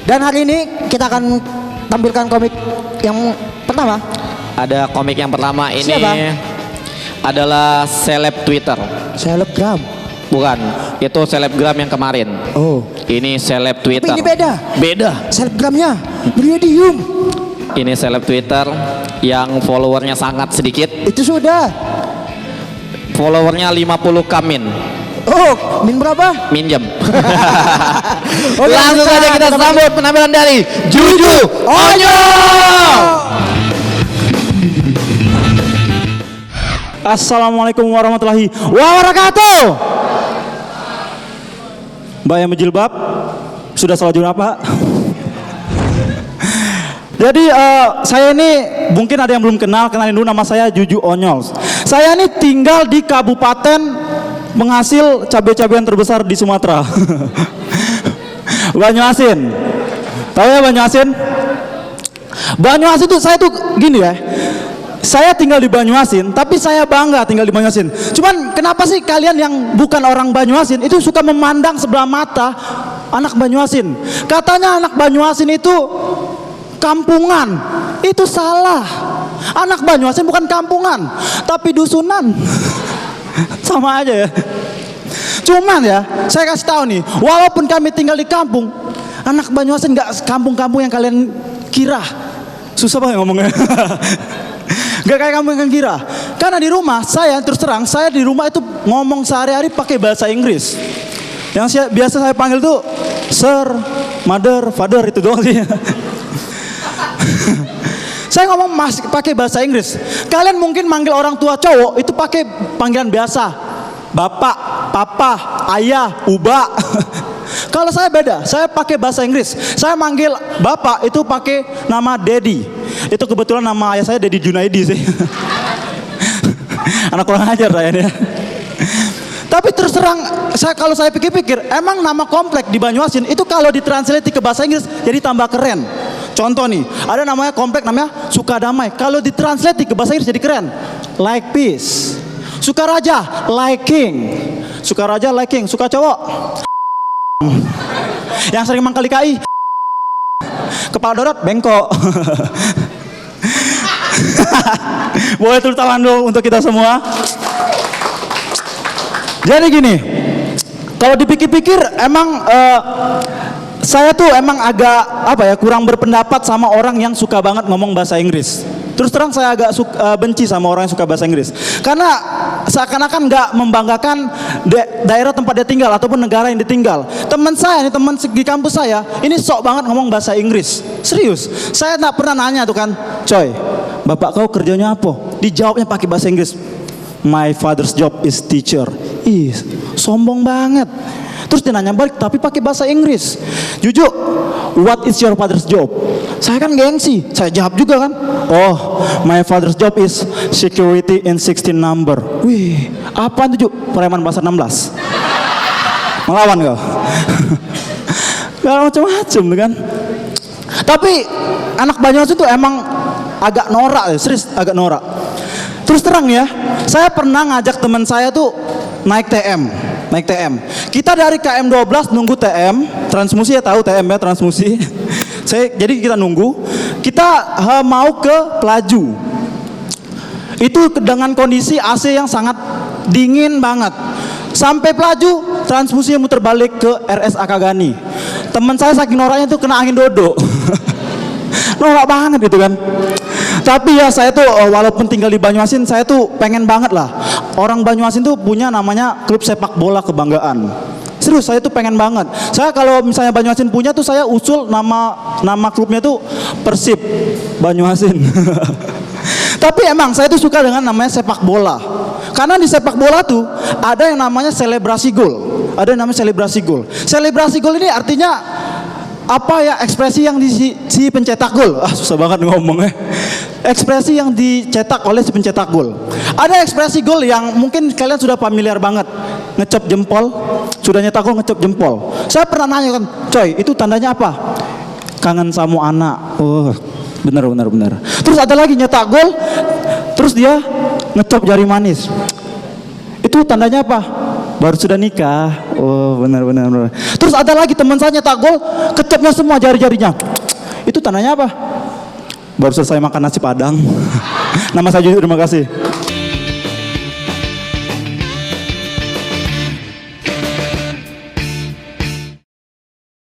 Dan hari ini kita akan tampilkan komik yang pertama. Ada komik yang pertama ini. Siapa? Adalah seleb Twitter. Selebgram. Bukan, itu selebgram yang kemarin. Oh. Ini seleb Twitter. Tapi ini beda. Beda. Selebgramnya Medium. Ini seleb Twitter yang followernya sangat sedikit. Itu sudah. Followernya 50k min. Oh, min berapa? Minjem. Oke, Langsung saja kita sambut penampilan dari Juju Onyo. Assalamualaikum warahmatullahi wabarakatuh. Mbak yang berjilbab, sudah salah jumpa Pak. Jadi saya ini mungkin ada yang belum kenalin dulu, nama saya Juju Onyol. Saya ini tinggal di kabupaten penghasil cabai-cabean terbesar di Sumatera. Banyuasin. Tahu ya Banyuasin? Banyuasin tuh saya tuh gini ya. Saya tinggal di Banyuasin, tapi saya bangga tinggal di Banyuasin. Cuman kenapa sih kalian yang bukan orang Banyuasin itu suka memandang sebelah mata anak Banyuasin? Katanya anak Banyuasin itu kampungan. Itu salah. Anak Banyuasin bukan kampungan, tapi dusunan. Sama aja ya. Cuman ya, saya kasih tahu nih, walaupun kami tinggal di kampung, anak Banyuasin nggak kampung-kampung yang kalian kira. Susah banget ngomongnya. Gak kayak kamu yang kira. Karena di rumah saya, terus terang, saya di rumah itu ngomong sehari-hari pakai bahasa Inggris. Yang biasa saya panggil tuh sir, mother, father, itu doang sih. Saya ngomong masih pakai bahasa Inggris. Kalian mungkin manggil orang tua cowok itu pakai panggilan biasa. Bapak, papa, ayah, uba. Kalau saya beda, saya pakai bahasa Inggris. Saya manggil bapak itu pakai nama daddy. Itu kebetulan nama ayah saya Dedi Junaidi sih. Anak kurang ajar saya ini. Tapi terus terang, kalau saya pikir-pikir, emang nama komplek di Banyuasin itu kalau ditranslate ke bahasa Inggris jadi tambah keren. Contoh nih, ada namanya komplek namanya Sukadamai. Kalau ditranslate ke bahasa Inggris jadi keren. Like peace. Sukaraja, like king. Sukaraja, like king. Suka cowok. Yang sering mangkal DKI. Kepala dorot, bengkok. Boleh tepuk tangan dulu untuk kita semua. Jadi gini, kalau dipikir-pikir emang saya tuh emang agak kurang berpendapat sama orang yang suka banget ngomong bahasa Inggris. Terus terang saya agak benci sama orang yang suka bahasa Inggris. Karena seakan-akan nggak membanggakan daerah tempat dia tinggal ataupun negara yang ditinggal. Teman saya, ini teman di kampus saya, ini sok banget ngomong bahasa Inggris. Serius, saya nggak pernah nanya tuh kan, coy, bapak kau kerjanya apa? Dijawabnya pakai bahasa Inggris. My father's job is teacher. Ih, sombong banget. Terus dia nanya balik, tapi pakai bahasa Inggris. Jujur, what is your father's job? Saya kan gengsi, saya jawab juga kan. Oh, my father's job is security in 16 number. Wih, apa itu? Preman pasar 16. Melawan kau. Gak macam-macam kan. Tapi anak Banyuasin itu emang agak norak ya, serius agak norak. Terus terang ya, saya pernah ngajak teman saya tuh naik TM. Kita dari KM 12 nunggu TM, transmusi ya, tahu TM ya, transmusi. Jadi kita nunggu, kita mau ke Pelaju. Itu dengan kondisi AC yang sangat dingin banget. Sampai Pelaju, transmusinya muter balik ke RS Akagani. Teman saya saking noraknya tuh kena angin dodo. Norak banget gitu kan. Tapi ya saya tuh walaupun tinggal di Banyuasin, saya tuh pengen banget lah. Orang Banyuasin tuh punya namanya klub sepak bola kebanggaan. Serius, saya tuh pengen banget. Saya kalau misalnya Banyuasin punya tuh saya usul nama klubnya tuh Persib Banyuasin. Tapi emang saya tuh suka dengan namanya sepak bola. Karena di sepak bola tuh ada yang namanya selebrasi gol. Selebrasi gol ini artinya apa ya, ekspresi yang si pencetak gol. Susah banget ngomongnya. Ekspresi yang dicetak oleh si pencetak gol. Ada ekspresi gol yang mungkin kalian sudah familiar banget. Ngecop jempol, sudah nyetak gol ngecop jempol. Saya pernah nanya kan, coy, itu tandanya apa? Kangen sama anak. Oh, benar. Terus ada lagi nyetak gol, terus dia ngecop jari manis. Itu tandanya apa? Baru sudah nikah. Oh, benar. Terus ada lagi teman saya nyetak gol, kecapnya semua jari-jarinya. Itu tandanya apa? Baru selesai makan nasi Padang. Nama saya Jujur, terima kasih.